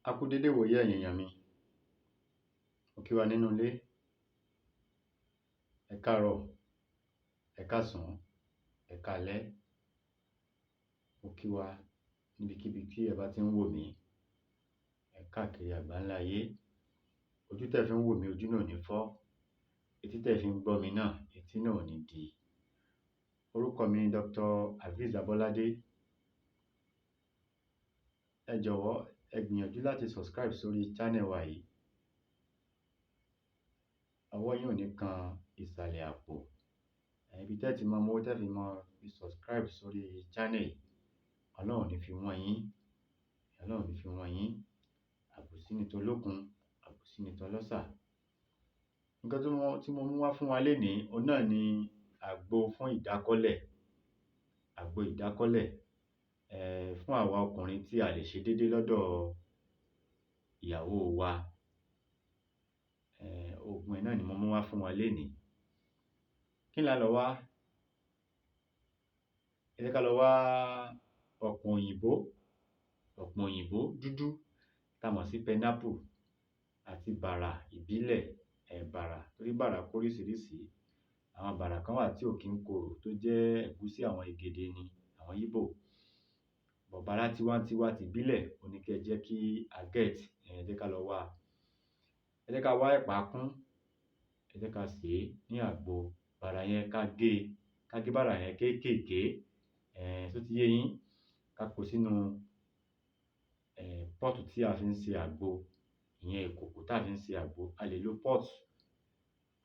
A kú dédé ìwòyí ẹ̀yin èèyàn mi. Mo kí wa nínú ilé. Ẹ káàárọ̀, ẹ káàsán, ẹ káalẹ́. Mo kí wa níbikíbi tí ẹ bá ti ń wò mí. Ẹ káàkiri àgbáńlá ayé. Ojú tẹ́ fi ń wò mí, ojú náà ò ní fọ́. Etí tẹ́ fi ń gbọ́ mi náà, etí náà ò ní di. Orúkọ mi ni Dr. Hafiz Abolade. Ẹ jọ̀wọ́ ẹ gbìyànjú láti subscribe sórí channel wa yìí. Ọwọ́ yín ò ní kan ìsàlẹ̀ àpò. Ibi tẹ́ ti mọ owó tẹ́ fi mọ fi subscribe sórí channel yìí. Ọlọ́run ní fi wọ́n yín. Ọlọ́run ní fi wọ́n yín. Àbòsí ni tolókun, àbòsí ni tọlọ́ṣà. Nǹkan tí mo mú wá fún wa lénìí, òun náà ni àgbo fún ìdákọ́lẹ̀. Àgbo ìdákọ́lẹ̀ fún àwa ọkùnrin tí a lè ṣe déédéé lọ́dọ̀ ìyàwó wa. Òògùn ẹ̀ náà ni mo mú wá fún wa lénìí. Kí la lọ wá? Ẹ jẹ́ ká lọ wá ọ̀pọ̀n òyìnbó dúdú tá a mọ̀ sí pineapple àti bàrà ìbílẹ̀. Bàrà, torí bàrà pé oríṣiríṣi. Àwọn bàrà kan wà tí ò kí ń korò tó jẹ́ ẹ̀gúsí àwọn Egede ni àwọn Igbo. Bàrà tiwantiwa ti ìbílẹ̀ òun ní kẹ́ jẹ́ kí a get. Ẹ jẹ́ ká lọ wá. Ẹ jẹ́ ká wá ẹ̀pà kún. Ẹ jẹ́ ká sè é ní àgbo. Bàrà yẹn ká gé bàrà yẹn kéékèèké. Ṣó ti yé yín? Ká kó sínú pọ́ọ̀tù tí a fi ń ṣe àgbo. Ìyẹn ìkòkò tá a fi ń ṣe àgbo. A lè lo pọ́ọ̀tù.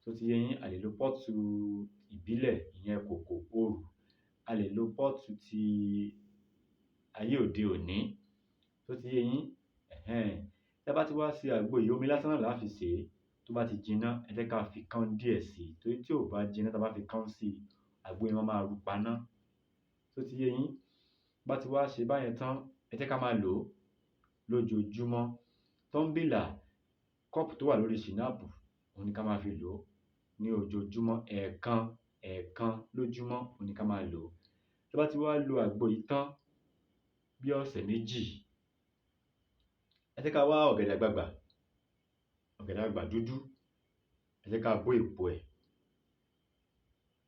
Ṣó ti yé yín? A lè lo pọ́ọ̀tù ìbílẹ̀, ìyẹn kòkò òòrù. A lè lo pọ́ọ̀tù ti ayé òde òní. Ṣó ti yé yín? Tí a bá ti wá ṣe àgbo yìí, omi lásán náà la fi sè é. Tó bá ti jiná, ẹ jẹ́ ká fi káún díẹ̀ sí i. Torí tí ò bá jiná, tá a bá fi káún sí i, àgbo yẹn máa ru paná. Ṣó ti yé yín? Bá ti wá ṣe báyẹn tán, ẹ jẹ́ ká máa lò ó lójoojúmọ́. Tọ́ḿbìlà, kọ́ọ̀pù tó wà lórí ṣìnáàpù, òun ni ká máa fi lò ó ní ojoojúmọ́. Ẹ̀ẹ̀kan lójúmọ́ òun ni ká máa lò ó. Tí a bá ti wá lo àgbo yìí tán bí ọ̀sẹ̀ méjì, ẹ jẹ́ ká wá ọ̀gẹ̀dẹ̀ àgbagbà dúdú. Ẹ jẹ́ ká bó èpo ẹ̀.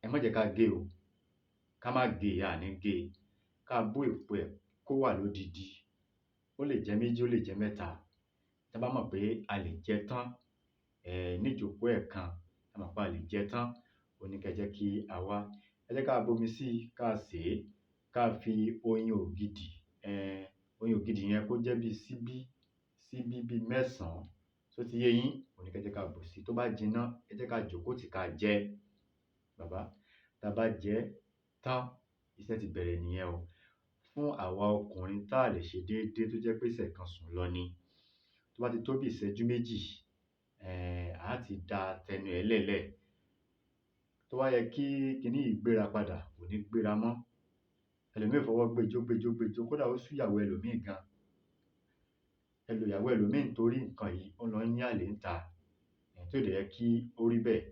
Ẹ má jẹ́ ká gé o. Ká má gé, àní gé. Ká bó èpo ẹ̀ kó wà lódidi. Ó lè jẹ́ méjì, ó lè jẹ́ mẹ́ta. Tí a bá mọ̀ pé a lè jẹ tán níjókòó ẹ̀kan, a mọ̀ pé a lè jẹ tán, òun ní kẹ́ jẹ́ kí a wá. Ẹ jẹ́ ká bomi sí i, ká sè é, ká fi oyin ògidì. Oyin ògidì yẹn kó jẹ́ bí síbí bí 9. Ṣó ti yé yín? Òun ní kẹ́ jẹ́ ká bù sí i. Tó bá jiná, ẹ jẹ́ ká jókòó tì ká jẹ. Bàbá, tá a bá jẹ tán, iṣẹ́ ti bẹ̀rẹ̀ nìyẹn o. Fún àwa ọkùnrin tá a lè ṣe déédéé tó jẹ́ pé ìṣẹ̀kan sùn lọ ni. Tó bá ti tó bí ìṣẹ́jú méjì, a ti da tẹnu ẹ̀ lẹ́lẹ̀. Tó wá yẹ kí kíní yìí gbéra padà, kò ní gbéra mọ́. Ẹlòmíì fọwọ́ gbéjó. Kódà ó sú ìyàwó ẹlòmíì gan. Ìyàwó ẹlòmíì nítorí nǹkan yìí, ó lọ ń yàn àlè ń ta. Tí ò dẹ̀ yẹ kí ó rí bẹ́ẹ̀.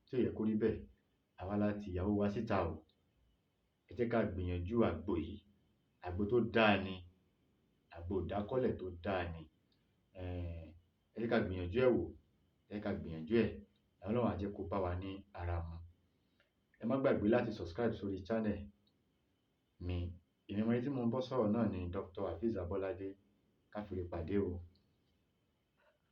Tí ò yẹ kó rí bẹ́ẹ̀. Àwa la ti ìyàwó wa síta o. Ẹ jẹ́ ká gbìyànjú àgbo yìí. Àgbo tó dáa ni. Àgbo ìdákọ́lẹ̀ tó dáa ni. Ẹ jẹ́ ká gbìyànjú ẹ̀ wò. Ẹ jẹ́ ká gbìyànjú ẹ̀. Ọlọ́run á jẹ́ kó bá wa ní ara mu. Ẹ má gbàgbé láti subscribe sórí channel mi. Èmi ọmọ yín tí mo ń bọ́ sọ̀rọ̀ náà ni Dr. Hafiz Abolade. Ká fi lè pàdé o.